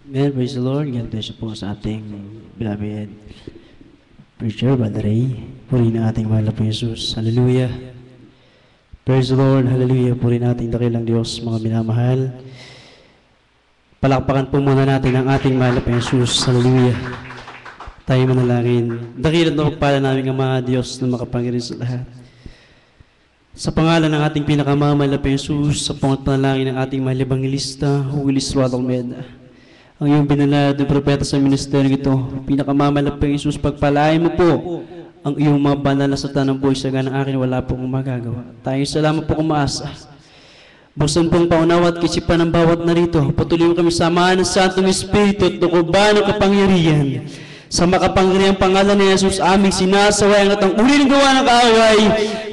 Amen. Praise the Lord. God bless you po sa ating beloved preacher, Brother Ray. Purihin ang ating mahal na po Jesus. Hallelujah. Praise the Lord. Hallelujah. Purihin nating dakilang Diyos, mga minamahal. Palakpakan po muna natin ang ating mahal na po Jesus. Hallelujah. Tayo manalangin. Dakilan na pagpala namin ang mga Diyos na makapangyarihan sa lahat. Sa pangalan ng ating pinakamamahal na po Jesus, sa pangalangin ng ating mahal na ebangelista, Willis Roald Almeida. Ang iyong binalad ng propeta sa ministeryo ito, pinakamamalap po Jesus, pagpalain mo po ang iyong mga banal na salita ng buhay sa ganang akin, wala po akong magagawa. Tayo salamat po kumaasa. Buksan pong paunawa at kisipan ng bawat narito. Patuloy mo kami samahan ng Santong Espiritu at dukuban ng kapangyarihan. Sa makapangyarihang pangalan ni Jesus, aming sinasawayan at ang uli ng gawa ng kaaway.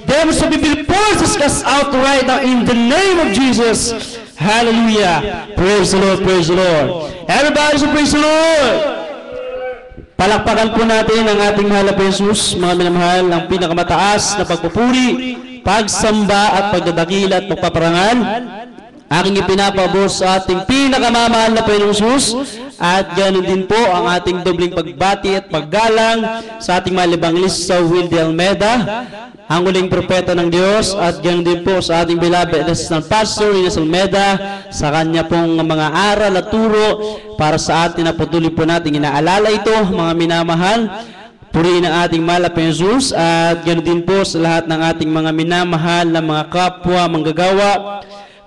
Demons of evil forces cast out right now in the name of Jesus. Hallelujah. Praise the Lord, praise the Lord. Everybody say praise the Lord. Palakpakan po natin ang ating mahal na Jesus, mga minamahal, ang pinakamataas na pagpupuri, pagsamba at pagdadakila at pagpaparangal. Aking ipinapabor sa ating pinakamamahal na Panginoong Jesus, at ganoon din po ang ating dobling pagbati at paggalang sa ating mahal na ebangelista Will D. Almeida, ang uling propeta ng Diyos, at ganoon din po sa ating beloved assistant pastor Ines Almeida, sa kanya pong mga aral at turo para sa atin na patuloy po natin inaalala ito, mga minamahal. Purihin ang ating mahal na Jesus, at ganoon din po sa lahat ng ating mga minamahal na mga kapwa manggagawa.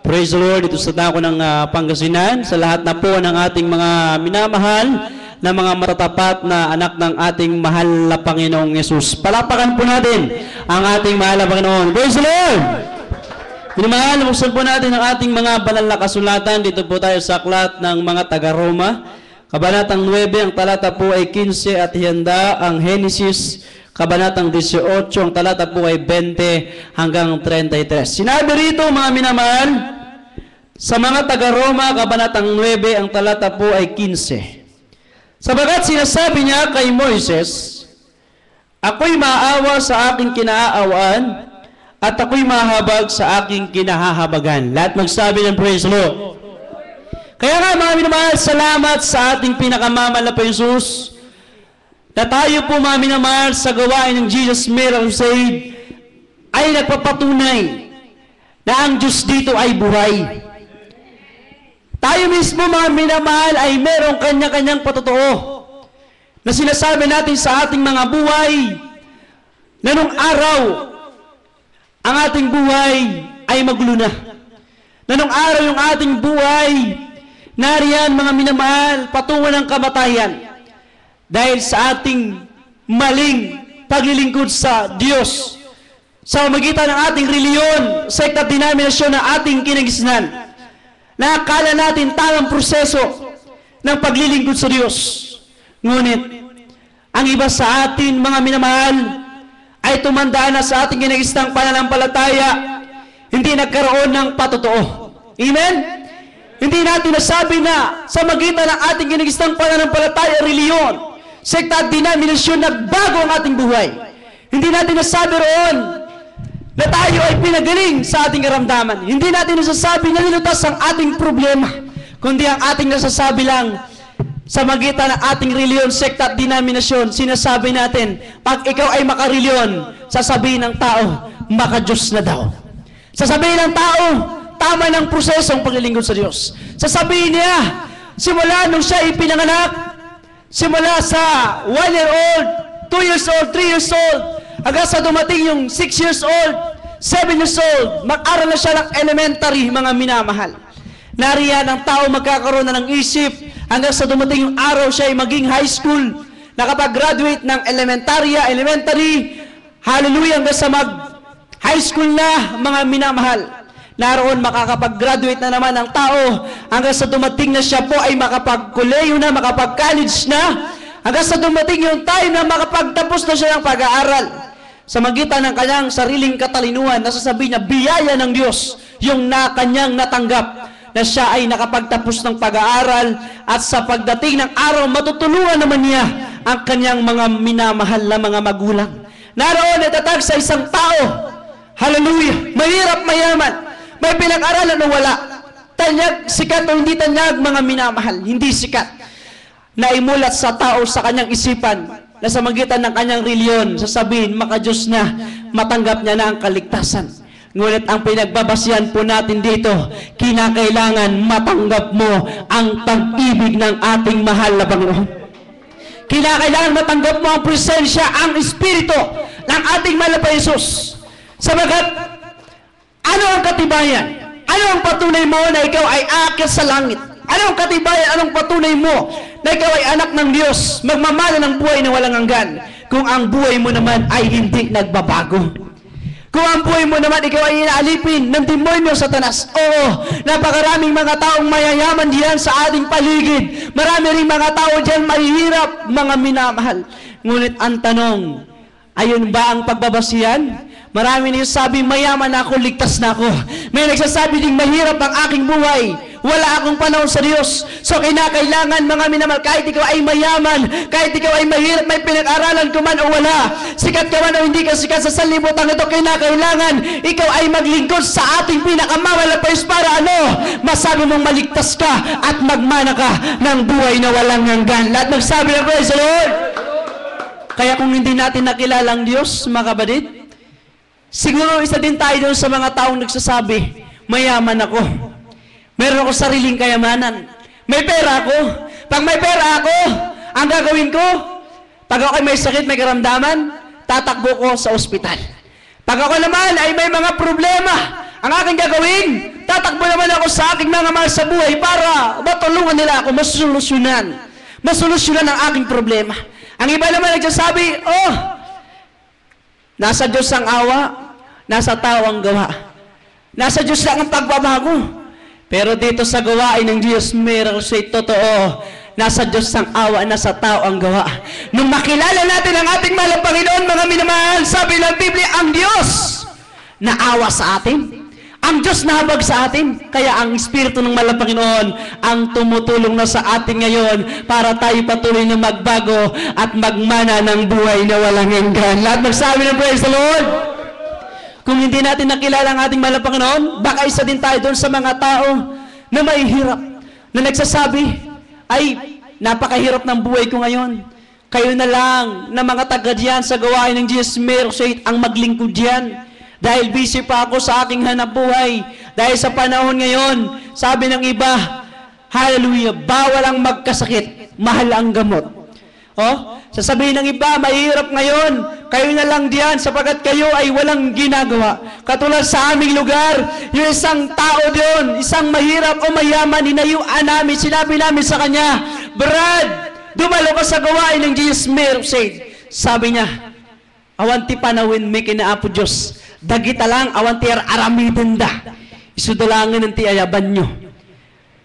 Praise the Lord, ito sa dako ng Pangasinan, sa lahat na po ng ating mga minamahal na mga matatapat na anak ng ating mahal na Panginoong Yesus. Palapakan po natin ang ating mahal na Panginoon. Praise the Lord! Minamahal, buksan po natin ang ating mga banal na kasulatan. Dito po tayo sa aklat ng mga taga-Roma. Kabanatang 9, ang talata po ay 15 at hiyanda ang Henesis. Kabanatang 18, ang talata po ay 20 hanggang 33. Sinabi rito, mga minamahal, sa mga taga-Roma, kabanatang 9, ang talata po ay 15. Sabagat sinasabi niya kay Moises, ako'y maawa sa aking kinaaawaan, at ako'y mahabag sa aking kinahahabagan. Lahat magsabi ng praise the Lord. Kaya nga, mga minamahal, salamat sa ating pinakamamahal na Jesus, na tayo po, mga minamahal, sa gawain ng Jesus Miracle Crusade ay nagpapatunay na ang Diyos dito ay buhay. Tayo mismo, mga minamahal, ay merong kanya-kanyang patotoo na sinasabi natin sa ating mga buhay na nung araw ang ating buhay ay magulo na. Na nung araw yung ating buhay, nariyan, mga minamahal, patungo ng kamatayan. Dahil sa ating maling paglilingkod sa Diyos, sa magitan ng ating reliyon, sekta at denominasyon na ating kinagisnan, na akala natin tamang proseso ng paglilingkod sa Diyos. Ngunit, ang iba sa atin, mga minamahal, ay tumandaan na sa ating kinagisnang pananampalataya, hindi nagkaroon ng patotoo. Amen? Hindi natin nasabi na sa magitan ng ating kinagisnang pananampalataya, reliyon, sekta at denominasyon, nagbago ang ating buhay. Hindi natin nasabi roon na tayo ay pinagaling sa ating karamdaman. Hindi natin nasasabi na nilutas ang ating problema, kundi ang ating nasasabi lang sa magitan ng ating reliyon, sekta at denominasyon, sinasabi natin, pag ikaw ay makareliyon, sasabihin ng tao, maka-Diyos na daw. Sasabihin ng tao, tama ng prosesong paglilingkod sa Diyos. Sasabihin niya, simula nung siya ipinanganak, simula sa 1 year old, 2 years old, 3 years old, hanggang sa dumating yung 6 years old, 7 years old, mag-aral na siya ng elementary, mga minamahal. Nariyan ang tao magkakaroon na ng isip, hanggang sa dumating yung araw siya ay maging high school, nakapag-graduate ng elementary, hallelujah, hanggang sa mag-high school na, mga minamahal. Naroon makakapag-graduate na naman ang tao, hanggang sa dumating na siya po ay makapag-koleyo na, makapag-college na, hanggang sa dumating yung time na makapagtapos na siya ng pag-aaral. Sa magitan ng kanyang sariling katalinuhan, nasasabi niya, biyaya ng Diyos yung kanyang natanggap, na siya ay nakapagtapos ng pag-aaral, at sa pagdating ng araw, matutulungan naman niya ang kanyang mga minamahal na mga magulang. Naroon itatag sa isang tao, hallelujah, mahirap, mayaman, may pinag-aralan o wala, Tanyag, sikat o hindi tanyag, mga minamahal, hindi sikat. Naimulat sa tao sa kanyang isipan na sa magitan ng kanyang reliyon, sasabihin, maka-Diyos na, matanggap niya na ang kaligtasan. Ngunit ang pinagbabasihan po natin dito, kinakailangan matanggap mo ang pag-ibig ng ating mahal na Panginoon. Kinakailangan matanggap mo ang presensya, ang Espiritu ng ating mahal na Jesus. Sabagat, ano ang katibayan? Ano ang patunay mo na ikaw ay aakyat sa langit? Ano ang katibayan? Anong patunay mo na ikaw ay anak ng Diyos, magmamana ng buhay na walang hanggan, kung ang buhay mo naman ay hindi nagbabago? Kung ang buhay mo naman, ikaw ay inaalipin ng demonyo Satanas. Oo, napakaraming mga taong mayayaman diyan sa ating paligid. Marami rin mga tao diyan mahihirap, mga minamahal. Ngunit ang tanong, ayun ba ang pagbabasihan? Marami nagsasabi, mayaman ako, ligtas na ako. May nagsasabi ding mahirap ang aking buhay. Wala akong panahon sa Diyos. So kinakailangan, mga minamahal, kahit ikaw ay mayaman, kahit ikaw ay mahirap, may pinag-aralan ko man o wala, sikat ka man o hindi ka sikat sa sanlibutan ito, kinakailangan ikaw ay maglingkod sa ating pinakamamahal na Diyos para ano? Masabi mong maligtas ka at magmana ka ng buhay na walang hanggan. Lahat magsabi ng praise the Lord. Kaya kung hindi natin nakilala ang Diyos, mga kapatid, siguro isa din tayo doon sa mga taong nagsasabi, mayaman ako. Meron ako sariling kayamanan. May pera ako. Pag may pera ako, ang gagawin ko, pag ako may sakit, may karamdaman, tatakbo ko sa ospital. Pag ako naman ay may mga problema, ang aking gagawin, tatakbo naman ako sa aking mga mahal sa buhay para matulungan nila ako, masolusyonan ang aking problema. Ang iba naman nagsasabi, nasa Diyos ang awa, nasa tao ang gawa. Nasa Diyos lang ang pagbabago. Pero dito sa gawain ng Diyos, meron siya totoo. Nasa Diyos ang awa, nasa tao ang gawa. Nung makilala natin ang ating mahal na Panginoon, mga minamahal, sabi ng Biblia, ang Diyos naawa sa atin. Ang Diyos nahabag sa atin. Kaya ang Espiritu ng mahal na Panginoon ang tumutulong na sa atin ngayon para tayo patuloy na magbago at magmana ng buhay na walang hanggan. Lahat magsabi ng praise the Lord. Kung hindi natin nakilala ang ating mahal na Panginoon, baka isa din tayo doon sa mga tao na mahihirap, na nagsasabi, ay, napakahirap ng buhay ko ngayon. Kayo na lang, na mga taga diyan sa gawain ng Jesus Mercy, ang maglingkod diyan. Dahil busy pa ako sa aking hanap buhay. Dahil sa panahon ngayon, sabi ng iba, hallelujah, bawal ang magkasakit, mahal ang gamot. Sasabihin ng iba, mahirap ngayon, kayo na lang diyan sapagat kayo ay walang ginagawa. Katulad sa aming lugar, yung isang tao diyon, isang mahirap o mayaman, inayuan namin, sinabi namin sa kanya, Brad, dumalo ka sa gawain ng Jesus Mercy. Sabi niya, awanti panawin may kinaapo Diyos, dagita lang, awanti aramitin da, isudulangin ng tiayaban nyo.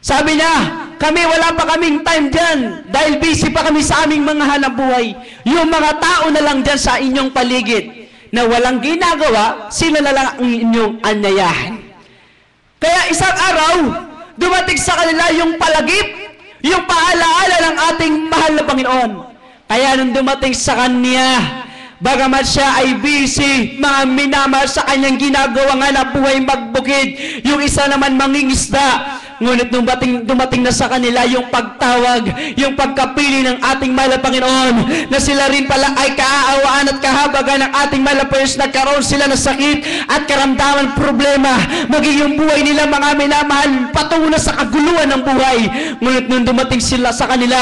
Sabi niya, kami wala pa kaming time dyan dahil busy pa kami sa aming mga hanap buhay. Yung mga tao na lang dyan sa inyong paligid na walang ginagawa, sila na lang ang inyong anyayahan. Kaya isang araw, dumating sa kanila yung palagip, yung paalaala ng ating mahal na Panginoon. Kaya nung dumating sa kanya, bagamat siya ay busy, mga minamahal sa kanyang ginagawa nga na buhay magbukid, yung isa naman mangingisda. Ngunit nung dumating na sa kanila yung pagtawag, yung pagkapili ng ating mahal na Panginoon, na sila rin pala ay kaaawaan at kahabagan ng ating mahal na Panginoon, nagkaroon sila ng sakit at karamdaman, problema, maging yung buhay nila mga minamahal, patungo na sa kaguluhan ng buhay. Ngunit nung dumating sila sa kanila,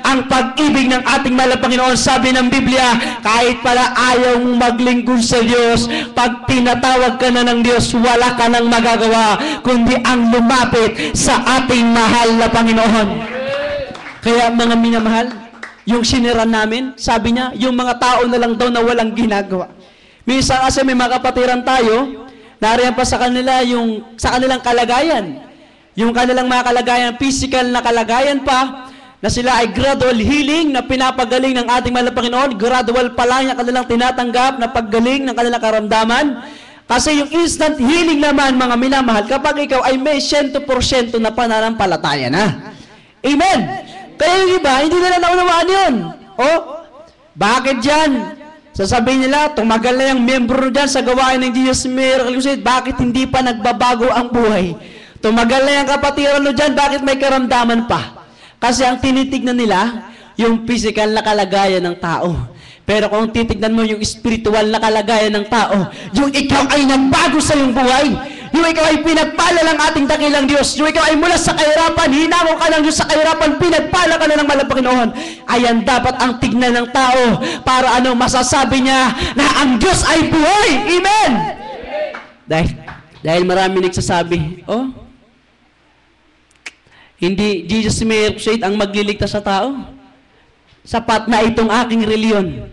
ang pag-ibig ng ating mahal na Panginoon, sabi ng Biblia, kahit pala ayaw mong maglingkod sa Diyos, pag tinatawag ka na ng Diyos, wala ka nang magagawa, kundi ang lumapit sa ating mahal na Panginoon. Kaya mga minamahal, yung sinira namin, sabi niya, yung mga tao na lang daw na walang ginagawa. Minsan kasi may mga kapatiran tayo, nariyan pa sa kanila yung sa kanilang kalagayan. Yung kanilang mga kalagayan, physical na kalagayan pa, na sila ay gradual healing na pinapagaling ng ating mahal na Panginoon. Gradual pa lang yung kanilang tinatanggap na paggaling ng kanilang karamdaman. Kasi yung instant healing naman, mga minamahal, kapag ikaw ay may 100% na pananampalataya na. Amen! Kaya yung iba, hindi nila naunawaan yun. Bakit dyan? Sasabihin nila, tumagal na yung membro dyan sa gawain ng Jesus Miracle Crusade. Bakit hindi pa nagbabago ang buhay? Tumagal na yung kapatiran mo dyan, bakit may karamdaman pa? Kasi ang tinitignan nila, yung physical na kalagayan ng tao. Pero kung titignan mo yung spiritual na kalagayan ng tao, yung ikaw ay nagbago sa iyong buhay, yung ikaw ay pinagpala ng ating dakilang Diyos, yung ikaw ay mula sa kahirapan, hinango ka ng Diyos sa kahirapan, pinagpala ka na ng malapang Panginoon, ayan dapat ang tignan ng tao para masasabi niya na ang Diyos ay buhay. Amen! Dahil marami nagsasabi, hindi Jesus may ang magliligtas sa tao. Sapat na itong aking reliyon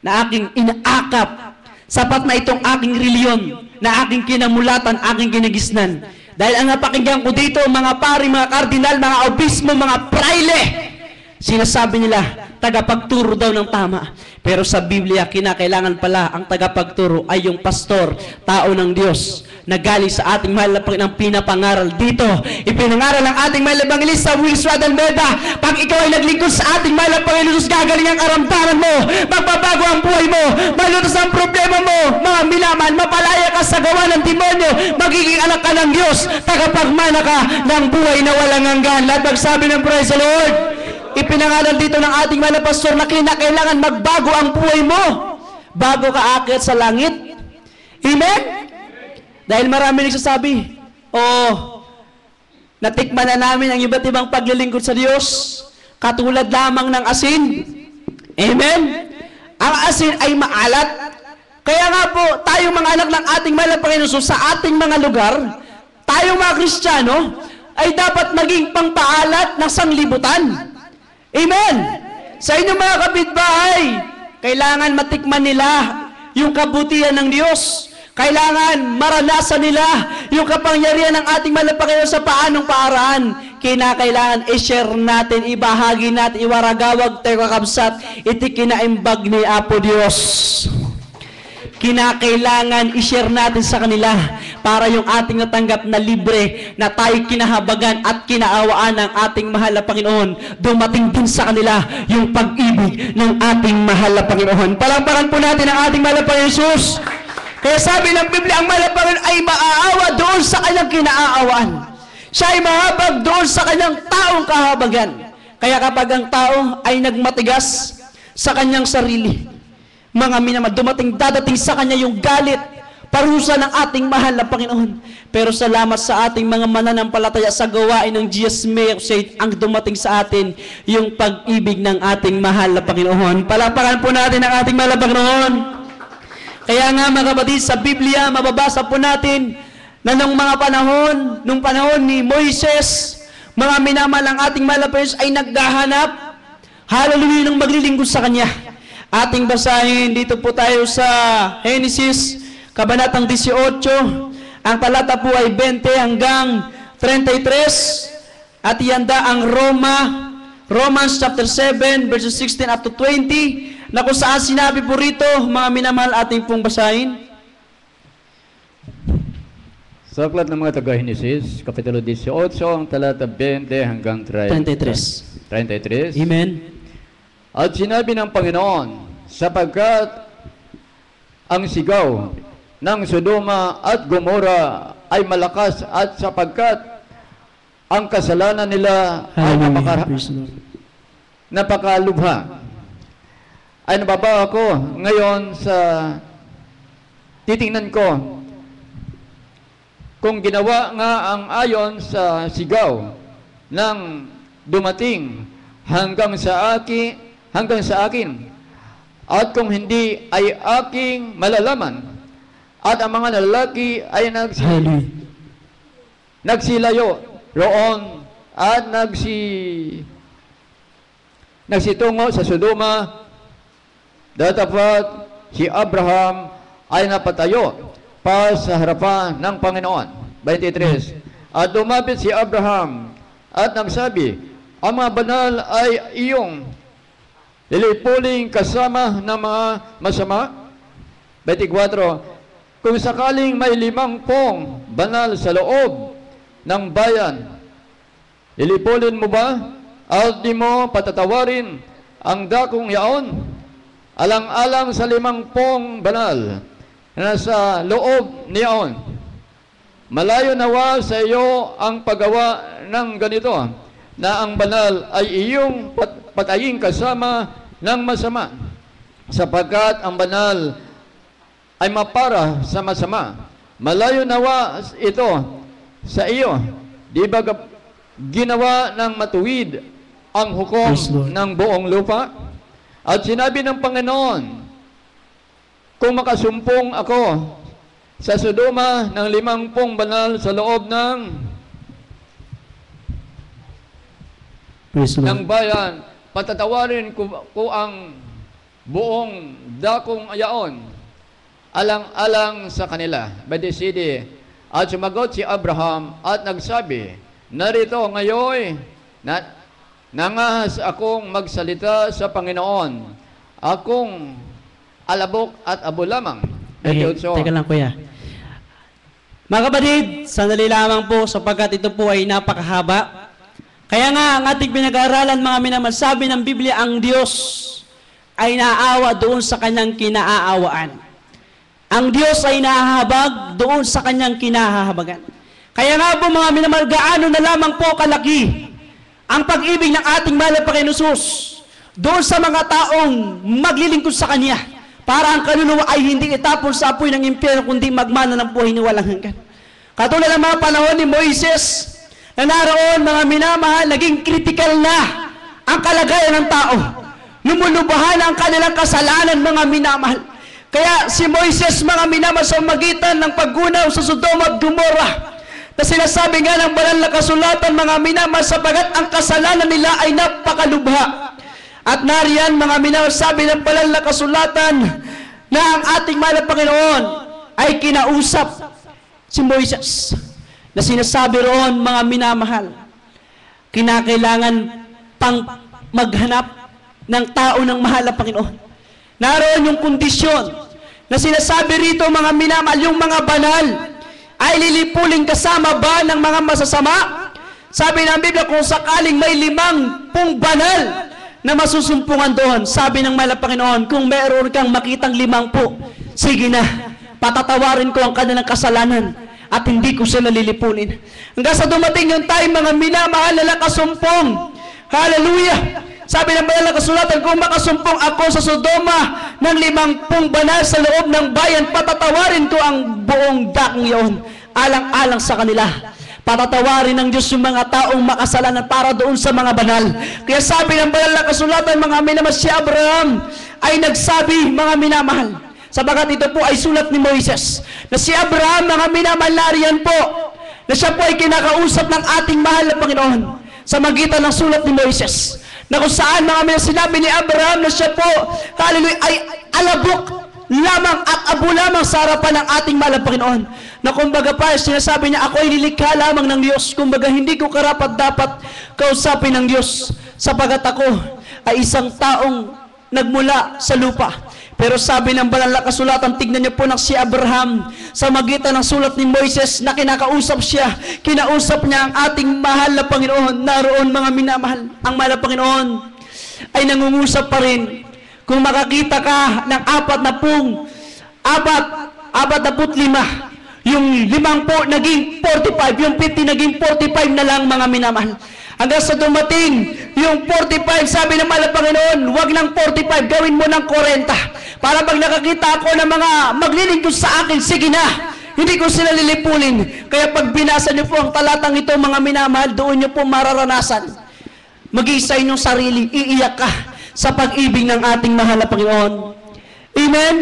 na aking inaakap. Sapat na itong aking reliyon na aking kinamulatan, aking ginagisnan. Dahil ang napakinggan ko dito, mga pari, mga kardinal, mga obispo, mga praile, sinasabi nila, tagapagturo daw ng tama. Pero sa Biblia, kinakailangan pala ang tagapagturo ay yung pastor, tao ng Diyos, na galing sa ating mahal na Panginoon, pinapangaral dito. Ipinangaral ng ating mahal na Evangelista Willis Almeida, pag ikaw ay naglingkod sa ating mahal na Panginoon, gagaling ang karamdaman mo, magbabago ang buhay mo, malutas ang problema mo, mga milaman, mapalaya ka sa gawa ng demonyo, magiging anak ka ng Diyos, tagapagmana ka ng buhay na walang hanggan. Lahat magsabi ng praise the Lord. Ipinangalan dito ng ating mahal na pastor na kinakailangan magbago ang buhay mo bago ka aakyat sa langit. Amen? Dahil marami nagsasabi, natikman na namin ang iba't ibang paglilingkod sa Diyos, katulad lamang ng asin. Amen? Ang asin ay maalat. Kaya nga po, tayong mga anak ng ating mahal na Panginoon, sa ating mga lugar, tayong mga Kristiyano, ay dapat maging pangpaalat ng sanglibutan. Amen! Sa inyong mga kapitbahay, kailangan matikman nila yung kabutihan ng Diyos. Kailangan maranasan nila yung kapangyarihan ng ating mahal na Panginoon sa paanong paraan. Kinakailangan i-share natin, ibahagi natin, iwaragawag tayo kakabsat, iti kinaimbag ni Apo Diyos. Kinakailangan i-share natin sa kanila para yung ating natanggap na libre na tayo kinahabagan at kinaawaan ng ating mahal na Panginoon, dumating din sa kanila yung pag-ibig ng ating mahal na Panginoon. Palampakan po natin ang ating mahal na Panginoon Jesus. Kaya sabi ng Biblia, ang mahal na Panginoon ay maaawa doon sa kanyang kinaawaan. Siya ay mahabag doon sa kanyang taong kahabagan. Kaya kapag ang tao ay nagmatigas sa kanyang sarili, mga minamahal, dadating sa kanya yung galit, parusa ng ating mahal na Panginoon. Pero salamat sa ating mga mananampalataya sa gawain ng Jesus Mercy, ang dumating sa atin yung pag-ibig ng ating mahal na Panginoon. Palapakan po natin ang ating mahal na Panginoon. Kaya nga mga kapatid, sa Biblia, mababasa po natin na nung panahon ni Moises, mga minamahal ang ating mahal na Panginoon ay naghahanap, hallelujah, ng maglilingkod sa Kanya. Ating basahin, dito po tayo sa Genesis, Kabanatang 18, ang talata po ay 20 hanggang 33, at ihanda ang Romans chapter 7, verses 16 up to 20, na kung saan sinabi po rito, mga minamahal, ating pong basahin. Sa aklat ng mga taga-Genesis, Kapitulo 18, ang talata 20 hanggang 33. Amen. At sinabi ng Panginoon, sapagkat ang sigaw ng Sodoma at Gomora ay malakas, at sapagkat ang kasalanan nila ay napakalubha, ay nababa ako ngayon sa titingnan ko kung ginawa nga ang ayon sa sigaw ng dumating hanggang sa akin, at kung hindi ay aking malalaman, at ang mga lalaki ay nagsilayo roon at nagsitungo sa Sodoma, datapat si Abraham ay napatayo pa sa harapan ng Panginoon. 23. At lumapit si Abraham at nagsabi, ang mga banal ay iyong lilipuling kasama ng mga masama. 24. Kung sakaling may 50 banal sa loob ng bayan, lilipulin mo ba at di mo patatawarin ang dakong yaon? Alang-alang sa 50 banal na sa loob niyaon. Malayo nawa sa iyo ang paggawa ng ganito, na ang banal ay iyong patayin kasama ng masama, sapagkat ang banal ay mapara sa masama. Malayo nawa ito sa iyo, di ba ginawa ng matuwid ang hukom Yes, Lord. ng buong lupa? At sinabi ng Panginoon, kung makasumpong ako sa Sodoma ng 50 banal sa loob ng Praise the ng Lord. bayan, patatawarin ko ang buong dakong ayaon, alang-alang sa kanila. Badisidi. At sumagot si Abraham at nagsabi, narito ngayon, nangahas akong magsalita sa Panginoon, akong alabok at abo lamang. Teka lang, kuya. Mga kapatid, sandali lamang po sapagkat ito po ay napakahaba. Kaya nga, ang ating pinag-aaralan, mga minamahal, sabi ng Biblia, ang Diyos ay naaawa doon sa kanyang kinaaawaan. Ang Diyos ay nahahabag doon sa kanyang kinahahabagan. Kaya nga po, mga minamahal, gaano na lamang po kalaki ang pag-ibig ng ating mahal na Panginoon Hesus doon sa mga taong maglilingkod sa Kanya, para ang kaluluwa ay hindi itapon sa apoy ng impyerno, kundi magmana ng buhay na walang hanggan. Katulad ng mga panahon ni Moises, na naroon, mga minamahal, naging critical na ang kalagayan ng tao. Lumulubahan ang kanilang kasalanan, mga minamahal. Kaya si Moises, mga minamahal, sa magitan ng paggunaw sa Sodoma at Gomorrah, na sinasabi nga ng banal na kasulatan, mga minamahal, sapagat ang kasalanan nila ay napakalubha. At nariyan, mga minamahal, sabi ng banal na kasulatan, na ang ating mahal na Panginoon ay kinausap si Moises, na sinasabi roon, mga minamahal, kinakailangan pang maghanap ng tao ng mahal na Panginoon. Naroon yung kondisyon na sinasabi rito, mga minamahal, yung mga banal ay lilipulin kasama ba ng mga masasama? Sabi ng Biblia, kung sakaling may 50 banal na masusumpungan doon, sabi ng mahal na Panginoon, kung meron kang makitang 50, sige na, patatawarin ko ang kanilang kasalanan at hindi ko sila lilipunin. Hanggang sa dumating yung time, mga minamahal, na nakasumpong. Hallelujah! Sabi ng banal na kasulatan, kung makasumpong ako sa Sodoma ng 50 banal sa loob ng bayan, patatawarin ko ang buong dakong iyon, alang-alang sa kanila. Patatawarin ng Diyos yung mga taong makasalanan para doon sa mga banal. Kaya sabi ng banal na kasulatan, mga minamahal, si Abraham ay nagsabi, mga minamahal, sabagat ito po ay sulat ni Moises, na si Abraham, mga minamahal, nariyan po, na siya po ay kinakausap ng ating mahal na Panginoon sa magitan ng sulat ni Moises, na kung saan, mga minamahal, sinabi ni Abraham na siya po, hallelujah, ay alabok lamang at abo lamang sa harapan ng ating mahal na Panginoon, na kumbaga pa, sinasabi niya, ako ay nilikha lamang ng Diyos, kumbaga hindi ko karapat-dapat kausapin ng Diyos, sapagat ako ay isang taong nagmula sa lupa. Pero sabi ng banal na kasulatan, tignan niyo po ng si Abraham sa magitan ng sulat ni Moises, na kinakausap siya, kinausap niya ang ating mahal na Panginoon. Naroon, mga minamahal, ang mahal na Panginoon ay nangungusap pa rin. Kung makakita ka ng 45, yung 50 naging 45, yung 50 naging 45 na lang, mga minamahal. Hanggang sa dumating yung 45, sabi ng mahal na Panginoon, wag ng 45, gawin mo ng 40. Para pag nakakita ako ng mga maglilingkod sa akin, sige na, hindi ko sila lilipulin. Kaya pag binasa niyo po ang talatang ito, mga minamahal, doon niyo po mararanasan. Mag-iisa inyong sarili, iiyak ka sa pag-ibig ng ating mahal na Panginoon. Amen?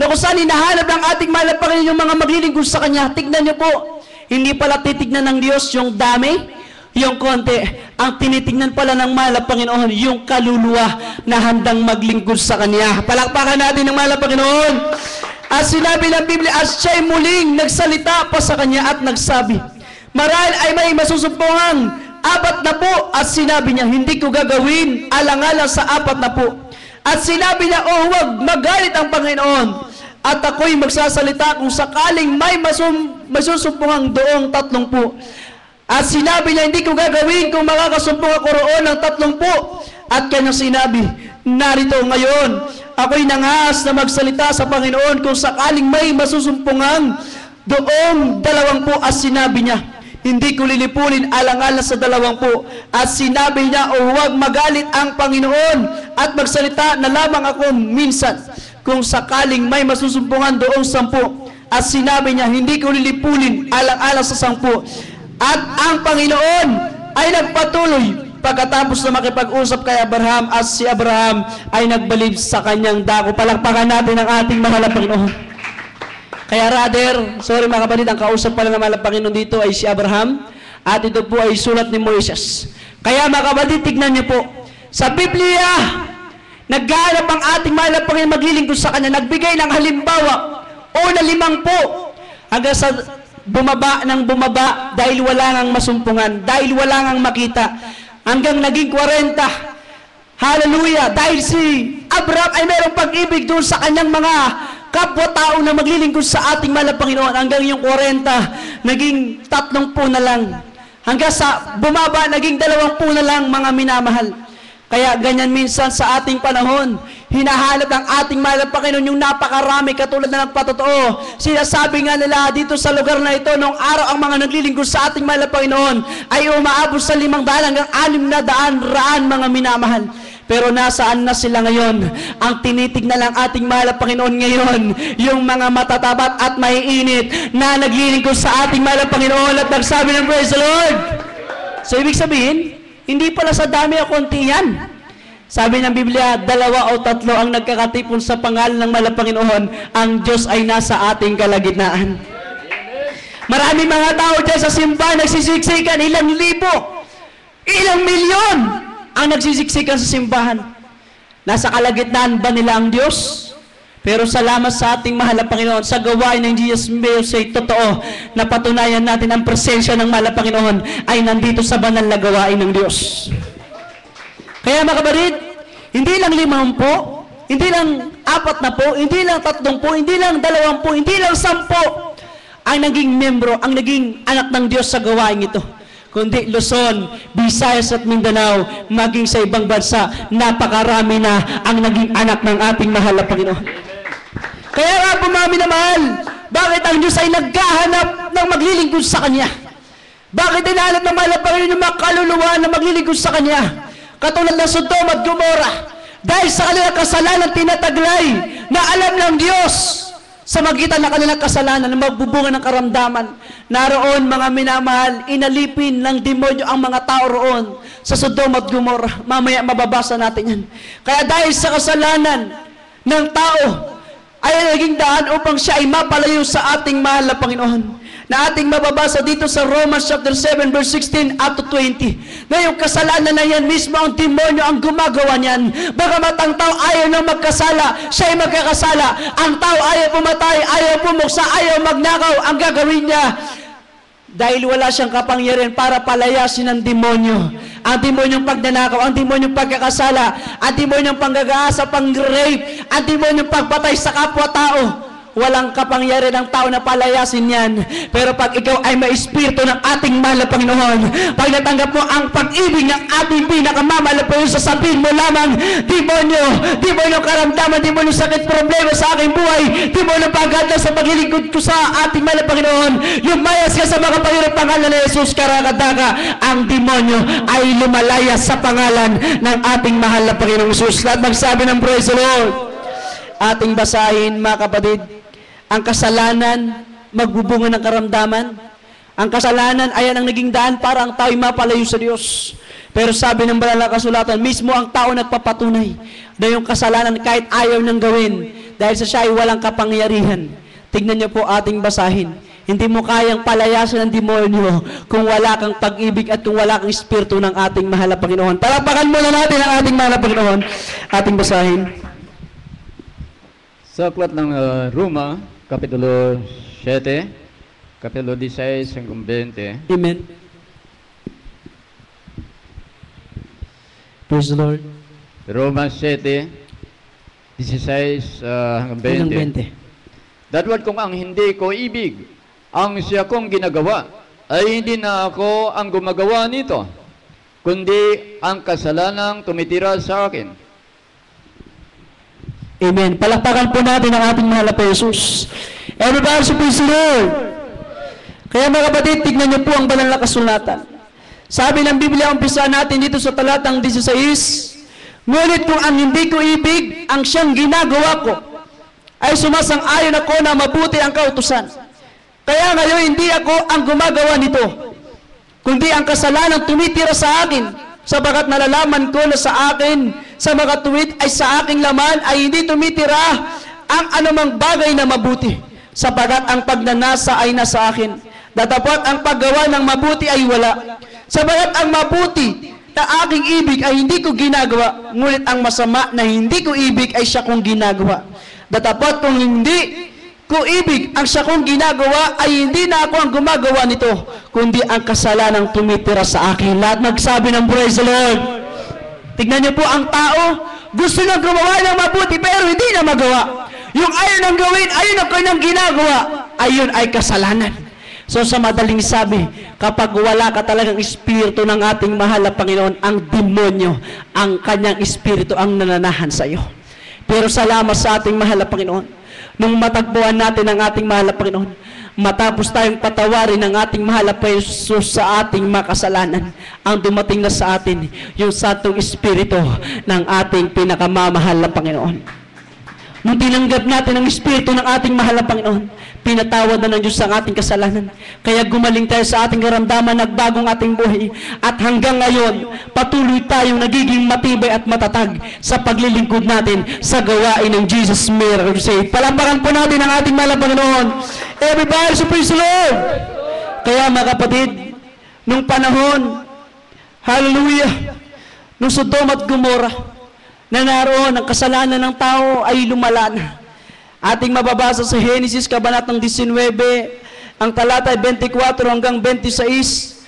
Na kung saan hinahanap ng ating mahal na Panginoon yung mga maglilingkod sa Kanya, tignan niyo po, hindi pala titignan ng Diyos yung dami, yung konti. Ang tinitingnan pala ng mahal na Panginoon, yung kaluluwa na handang maglingkod sa Kanya. Palakpakan natin ng mahal na Panginoon. At sinabi ng Biblia, at siya'y muling nagsalita pa sa Kanya at nagsabi, marahil ay may masusumpungang 40, at sinabi niya, hindi ko gagawin alang-alang sa 40. At sinabi niya, oh, huwag magalit ang Panginoon, at ako'y magsasalita kung sakaling may masusumpungang doong 30. At sinabi niya, hindi ko gagawin kung makakasumpong ako roon ng 30. At kanyang sinabi, narito ngayon, ako'y nangahas na magsalita sa Panginoon kung sakaling may masusumpungang doong 20 at sinabi niya, hindi ko lilipulin alang-alang sa 20. At sinabi niya, o huwag magalit ang Panginoon at magsalita na lamang ako minsan kung sakaling may masusumpungan doong 10. At sinabi niya, hindi ko lilipulin alang-alang sa 10. At ang Panginoon ay nagpatuloy pagkatapos na makipag-usap kay Abraham, at si Abraham ay nagbalib sa kanyang dako. Palakpakan natin ang ating mahal na Panginoon. Kaya rather, sorry mga kapatid, ang kausap pala ng mahal na Panginoon dito ay si Abraham, at ito po ay sulat ni Moises. Kaya mga kapatid, tignan niyo po, sa Biblia, naghanap ang ating mahal na Panginoon maglilingkod sa kanya, nagbigay ng halimbawa, una 5, hanggang sa bumaba ng bumaba dahil wala nang masumpungan, dahil wala nang makita, hanggang naging 40. Hallelujah! Dahil si Abraham ay mayroong pag-ibig doon sa kanyang mga kapwa-tao na maglilingkod sa ating mahal na Panginoon, hanggang yung 40, naging 30 na lang. Hanggang sa bumaba, naging 20 na lang, mga minamahal. Kaya ganyan minsan sa ating panahon, hinahanap ng ating mahal na Panginoon yung napakarami katulad na nagpatotoo. Sinasabi nga nila dito sa lugar na ito, noong araw ang mga naglilingkod sa ating mahal na Panginoon ay umaabot sa 500 hanggang 600 mga minamahal. Pero nasaan na sila ngayon? Ang tinitignan lang ating mahal na Panginoon ngayon, yung mga matatabat at maiinit na naglilingkod sa ating mahal na Panginoon at nagsabi ng praise the Lord. So ibig sabihin, hindi pala sa dami o konti yan. Sabi ng Biblia, 2 o 3 ang nagkakatipon sa pangalan ng mahal na Panginoon, ang Diyos ay nasa ating kalagitnaan. Maraming mga tao dyan sa simbahan nagsisiksikan, ilang libo, ilang milyon ang nagsisiksikan sa simbahan. Nasa kalagitnaan ba nila ang Diyos? Pero salamat sa ating mahal na Panginoon, sa gawain ng Jesus Mercy, totoo, na patunayan natin ang presensya ng mahal na Panginoon ay nandito sa banal na gawain ng Diyos. Kaya mga kapatid, hindi lang 50, hindi lang 40, hindi lang 30, hindi lang 20, hindi lang 10 ang naging membro, ang naging anak ng Diyos sa gawain ito. Kundi Luzon, Visayas at Mindanao, maging sa ibang bansa, napakarami na ang naging anak ng ating mahal na Panginoon. Kaya nga po mga minamahal, bakit ang Diyos ay naghahanap ng maglilingkod sa Kanya? Bakit hinahanap ng mahal na Panginoon yung mga kaluluwa na maglilingkod sa Kanya? Katulad ng Sodom at Gomorrah, dahil sa kanilang kasalanan tinataglay na alam ng Diyos sa magitan ng kanilang kasalanan na magbubunga ng karamdaman. Naroon mga minamahal, inalipin ng demonyo ang mga tao roon sa Sodom at Gomorrah. Mamaya mababasa natin yan. Kaya dahil sa kasalanan ng tao ay naging daan upang siya ay mapalayo sa ating mahal na Panginoon, na ating mababasa dito sa Romans chapter 7 verse 16 up to 20. Na yung kasalanan na yan, mismo ang demonyo ang gumagawa niyan. Bagamat ang tao ayaw nang magkasala, siya ay magkakasala. Ang tao ayaw pumatay, ayaw pumuksa, ayaw magnakaw. Ang gagawin niya, dahil wala siyang kapangyarihan para palayasin ng demonyo. Ang demonyong pagnanakaw, ang demonyong pagkakasala, ang demonyong panggagaasa, pang-rape, ang demonyong pagpatay sa kapwa-tao. Walang kapangyarihan ng tao na palayasin yan. Pero pag ikaw ay may espiritu ng ating mahal na Panginoon, pag natanggap mo ang pag-ibig ng ating pinakamamahal na Panginoon, sasabihin mo lamang, demonyo karamdaman, demonyo sakit, problema sa aking buhay, demonyo pagkatla sa paglilingkod ko sa ating mahal na Panginoon, lumayas ka sa mga Panginoon pangalan ni Jesus, karakataka, ang demonyo ay lumalaya sa pangalan ng ating mahal na Panginoong Jesus. Lahat magsabi ng praise the Lord. Ating basahin mga kapatid, ang kasalanan magbubunga ng karamdaman. Ang kasalanan ay ang naging daan para ang tao'y mapalayo sa Diyos. Pero sabi ng banal na kasulatan, mismo ang tao nagpapatunay na yung kasalanan kahit ayaw nang gawin dahil sa siya ay walang kapangyarihan. Tignan niyo po ating basahin. Hindi mo kayang palayasan ng demonyo kung wala kang pag-ibig at kung wala kang espiritu ng ating mahal na Panginoon. Palakpakan muna natin ang ating mahal na Panginoon. Ating basahin. Sa aklat ng Roma, Kapitulo 7, Kapitulo 16 hanggang 20. Amen. Praise the Lord. Roma 7, 16 hanggang 20. Datwat kung ang hindi ko ibig, ang siya kong ginagawa, ay hindi na ako ang gumagawa nito, kundi ang kasalanang tumitira sa akin. Amen. Palakpakan po natin ang ating mahal na Jesus. Everybody, praise the Lord. Kaya mga kapatid, tignan niyo po ang banal na kasulatan. Sabi ng Biblia, umpisa natin dito sa talatang 16, ngunit kung ang hindi ko ibig, ang siyang ginagawa ko, ay sumasang-ayon ako na mabuti ang kautusan. Kaya ngayon, hindi ako ang gumagawa nito, kundi ang kasalanan tumitira sa akin, sabagat nalalaman ko na sa akin, sa mga tuwid ay sa aking laman, ay hindi tumitira ang anumang bagay na mabuti, sabagat ang pagnanasa ay nasa akin. Datapot ang paggawa ng mabuti ay wala. Sabagat ang mabuti na aking ibig ay hindi ko ginagawa, ngunit ang masama na hindi ko ibig ay siya kong ginagawa. Datapot kung hindi ko ibig ang siya kong ginagawa, ay hindi na ako ang gumagawa nito, kundi ang kasalanang tumitira sa akin. Lahat nagsabi ng praise the Lord. Tignan niyo po ang tao, gusto nang gumawa ng mabuti pero hindi na magawa. Yung ayaw nang gawin, ayaw na kanyang ginagawa, ayun ay kasalanan. So sa madaling sabi, kapag wala ka talagang espiritu ng ating mahal na Panginoon, ang demonyo, ang kanyang espiritu ang nananahan sa iyo. Pero salamat sa ating mahal na Panginoon, nung matagpuan natin ang ating mahal na Panginoon, matapos tayong patawarin ng ating mahal na Jesus sa ating makasalanan, ang dumating na sa atin, yung Santong Espiritu ng ating pinakamamahal na Panginoon. Nung tinanggap natin ang Espiritu ng ating mahal na Panginoon, pinatawad na ng Diyos ang ating kasalanan. Kaya gumaling tayo sa ating karamdaman, nagbagong ating buhay. At hanggang ngayon, patuloy tayong nagiging matibay at matatag sa paglilingkod natin sa gawain ng Jesus Miracle Crusade. Palampakan po natin ang ating mahal na Panginoon. Everybody, so praise the Lord! Kaya mga kapatid, nung panahon, hallelujah, nung Sodom at Gomorrah, na naroon ang kasalanan ng tao ay lumala na. Ating mababasa sa Genesis, kabanatang 19, ang talata ay 24 hanggang 26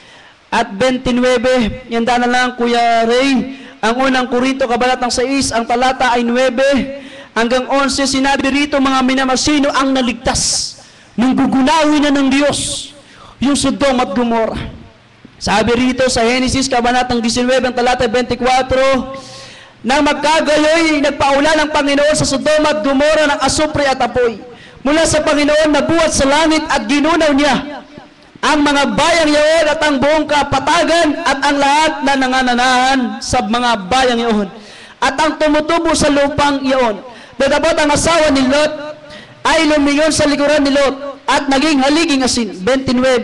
at 29. Yanda na lang, Kuya Ray. Ang unang Korinto, kabanatang 6, ang talata ay 9 hanggang 11. Sinabi rito, mga minamasino ang naligtas nung gugunawin na ng Diyos yung Sodom at Gomorrah. Sabi rito sa Genesis, kabanatang 19, ang talata ay 24, nang magkagayoy, nagpaula ng Panginoon sa Sodom at Gomorrah ng asupre at apoy. Mula sa Panginoon na buhat sa langit at ginunaw niya ang mga bayang iyon at ang buong kapatagan at ang lahat na nangananahan sa mga bayang iyon at ang tumutubo sa lupang iyon. Datapot ang asawa ni Lot ay lumingon sa likuran ni Lot at naging haliging asin. 29.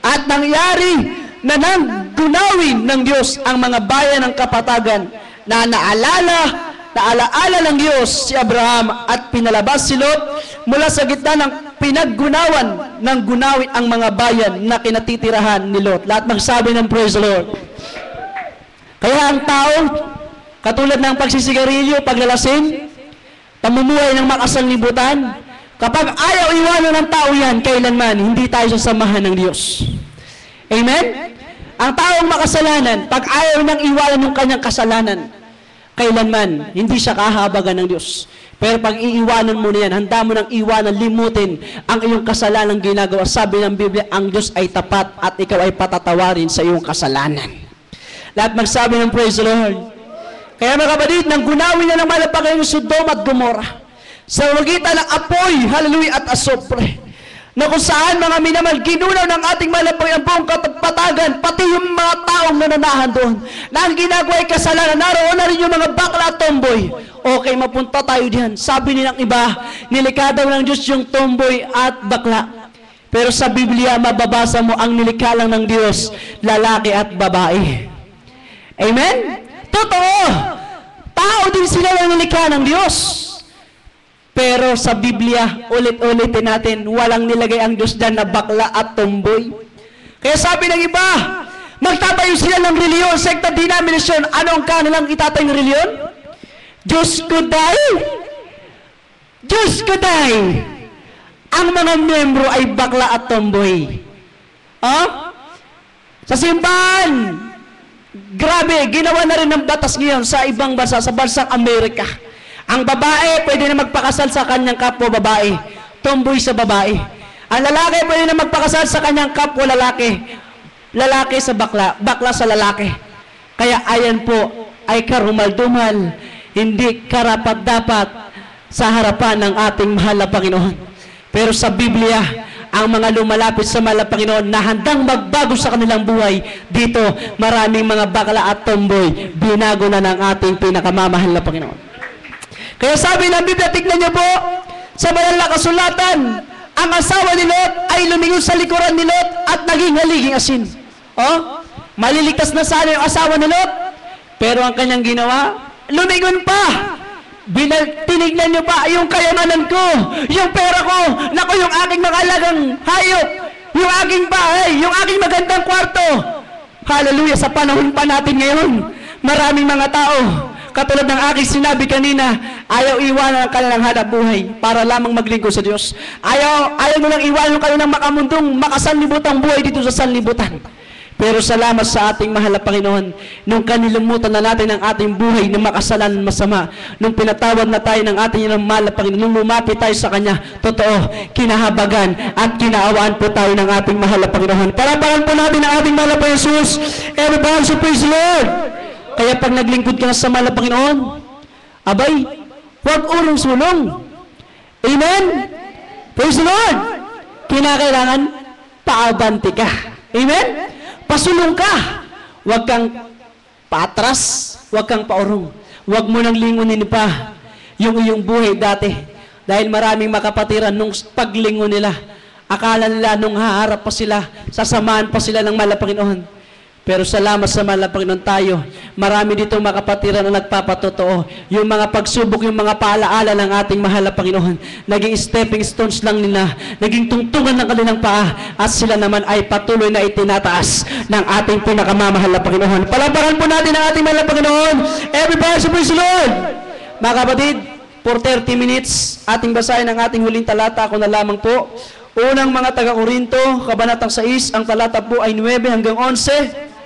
At nangyari na nang gunawin ng Diyos ang mga bayan ng kapatagan na naalaala ng Diyos si Abraham at pinalabas si Lot mula sa gitna ng pinaggunawan ng gunawin ang mga bayan na kinatitirahan ni Lot. Lahat magsabi ng praise the Lord. Kaya ang tao, katulad ng pagsisigarilyo, paglalasing, pamumuhay ng makasanlibutan, kapag ayaw iwanan ng tao yan, kailanman, hindi tayo sasamahan ng Diyos. Amen? Ang taong makasalanan, pag ayaw nang iwanan ng kanyang kasalanan, kailanman, hindi siya kahabagan ng Diyos. Pero pag iiwanan mo na yan, handa mo nang iwanan, limutin ang iyong kasalanang ginagawa. Sabi ng Biblia, ang Diyos ay tapat at ikaw ay patatawarin sa iyong kasalanan. Lahat magsabi ng praise the Lord. Kaya mga kapatid, nang gunawin na ng malapag yung Sodom at Gomorrah, sa magitan ng apoy, hallelujah, at asupre, na kung saan mga minamahal, ginunaw ng ating malapag ang buong katagpatagan, pati yung mga taong nananahan doon, na ang ginagawa ay kasalanan, naroon na rin yung mga bakla at tomboy. Okay, mapunta tayo diyan. Sabi nilang iba, nilikha daw ng Diyos yung tomboy at bakla. Pero sa Biblia, mababasa mo ang nilikha lang ng Diyos, lalaki at babae. Amen? Totoo! Tao din sila ang nilikha ng Diyos. Pero sa Biblia, ulit-ulitin natin, walang nilagay ang Diyos dyan na bakla at tomboy. Kaya sabi ng iba, magtatayo sila ng reliyon, sekta, denominasyon. Ano ang kanilang itatayong reliyon? Diyos ko day! Diyos ko day! Ang mga membro ay bakla at tomboy. Oh? Sa simbahan, grabe, ginawa na rin ng batas ngayon sa ibang bansa, sa bansang Amerika. Ang babae, pwede na magpakasal sa kanyang kapwa babae. Tomboy sa babae. Ang lalaki, pwede na magpakasal sa kanyang kapwa lalaki. Lalaki sa bakla, bakla sa lalaki. Kaya ayan po, ay karumal-dumal, hindi karapat-dapat sa harapan ng ating mahal na Panginoon. Pero sa Biblia, ang mga lumalapit sa mahal na Panginoon na handang magbago sa kanilang buhay. Dito, maraming mga bakla at tomboy, binago na ng ating pinakamamahal na Panginoon. Kaya sabi ng Biblia, tignan niyo po, sa banal na kasulatan, ang asawa ni Lot ay lumingon sa likuran ni Lot at naging haliging asin. Oh, maliligtas na sana yung asawa ni Lot, pero ang kanyang ginawa, lumingon pa. Tinignan niyo ba yung kayamanan ko, yung pera ko, naku, yung aking mga alagang hayop, yung aking bahay, yung aking magandang kwarto. Hallelujah, sa panahon pa natin ngayon, maraming mga tao, katulad ng aking sinabi kanina, ayaw iwanan ang kanilang hanap buhay para lamang maglingkod sa Diyos. Ayaw mo lang iwanan ang kanilang makamundong, makasanlibutang buhay dito sa sanlibutan. Pero salamat sa ating mahal na Panginoon, nung kanilimutan na natin ang ating buhay na makasalan masama, nung pinatawad na tayo ng ating mahal na Panginoon, nung lumapit tayo sa Kanya, totoo, kinahabagan at kinaawaan po tayo ng ating mahal na Panginoon. Palapakan po natin ang ating mahal na Panginoon Jesus. Everybody, so praise the Lord. Kaya pag naglingkod ka sa mahal na Panginoon, abay, huwag urong sulong. Amen? Praise the Lord. Kinakailangan, paabante ka. Amen? Pasulong ka. Huwag kang paatras, huwag kang paurong. Huwag mo nang lingunin pa yung iyong buhay dati. Dahil maraming makapatiran nung paglingon nila. Akala nila nung haharap pa sila, sasamahan pa sila ng mahal na Panginoon. Pero salamat sa mahal na Panginoon tayo, marami ditong makapatiran na nagpapatotoo. Yung mga pagsubok, yung mga paalaala ng ating mahal na Panginoon, naging stepping stones lang nila, naging tungtungan ng kanilang paa, at sila naman ay patuloy na itinataas ng ating pinakamamahal na Panginoon. Palapakan po natin ang ating mahal na Panginoon. Everybody, praise the Lord! Mga kapatid, for 30 minutes, ating basahin ang ating huling talata. Ako na lamang po. Unang mga taga-Korinto, kabanatang 6, ang talata po ay 9 hanggang 11.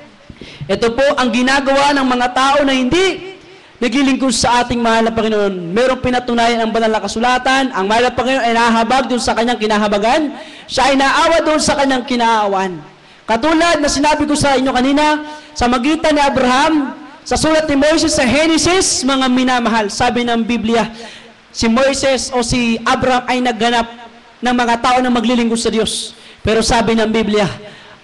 Ito po ang ginagawa ng mga tao na hindi naglilingkod sa ating mahal na Panginoon. Merong pinatunayan ang banal na kasulatan, ang mahal na Panginoon ay nahahabag doon sa kanyang kinahabagan, siya ay naawa doon sa kanyang kinaawan. Katulad na sinabi ko sa inyo kanina, sa magitan ni Abraham, sa sulat ni Moises sa Genesis, mga minamahal, sabi ng Biblia, si Moises o si Abraham ay nagganap ng mga tao na maglilingkod sa Diyos. Pero sabi ng Biblia,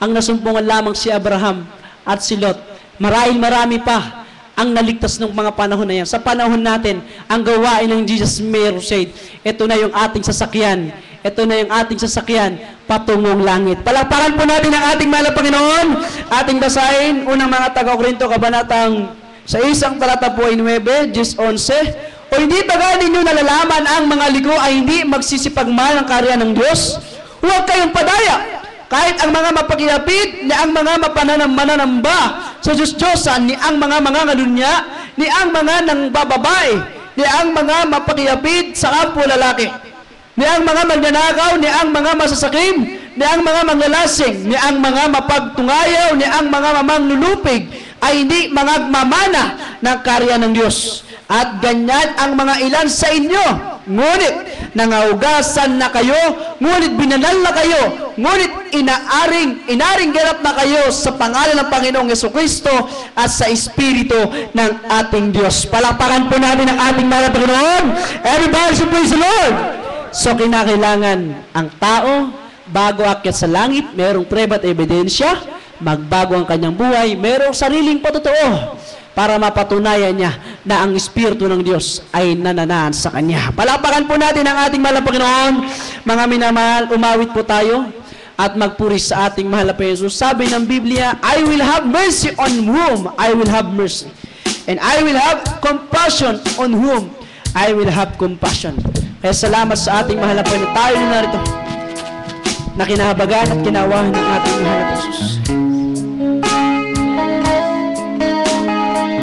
ang nasumpungan lamang si Abraham at si Lot. Marami pa ang naligtas ng mga panahon na yan. Sa panahon natin, ang gawain ng Jesus Crusade, ito na yung ating sasakyan. Ito na yung ating sasakyan patungong langit. Palakpakan po natin ang ating mahal na Panginoon. Ating basahin, unang mga taga-Korinto, kabanatang sa isang talata po ay 9, 10, 11. O hindi ba gaya ninyo nalalaman ang mga ligo ay hindi magsisipagmahal ng karya ng Diyos? Huwag kayong padaya. Kahit ang mga mapagilapit, ni ang mga mananamba sa Diyos-Diyosan, ni ang mga ngalunya, ni ang mga nang bababae, ni ang mga mapagilapit sa kapwa lalaki, ni ang mga magnanakaw, ni ang mga masasakim, ni ang mga manglalasing, ni ang mga mapagtungayaw, ni ang mga mamanglulupig, ay hindi mamana ng karya ng Diyos. At ganyan ang mga ilan sa inyo, ngunit nangaugasan na kayo, ngunit binanal na kayo, ngunit inaring ganap na kayo sa pangalan ng Panginoong Jesucristo at sa Espiritu ng ating Diyos. Palakpakan po natin ang ating mahal na Panginoon. Everybody should praise the Lord. So kinakailangan ang tao, bago akyat sa langit, mayroong preba at ebidensya, magbago ang kanyang buhay, mayroong sariling patotoo, para mapatunayan niya na ang Espiritu ng Diyos ay nananaan sa Kanya. Palapakan po natin ang ating mahal na Panginoon. Mga minamahal, umawit po tayo at magpuri sa ating mahal na Panginoon. Sabi ng Biblia, I will have mercy on whom I will have mercy. And I will have compassion on whom I will have compassion. Kaya salamat sa ating mahal na Panginoon. Tayo na narito na kinahabagan at kinawahan ng ating mahal na Panginoon.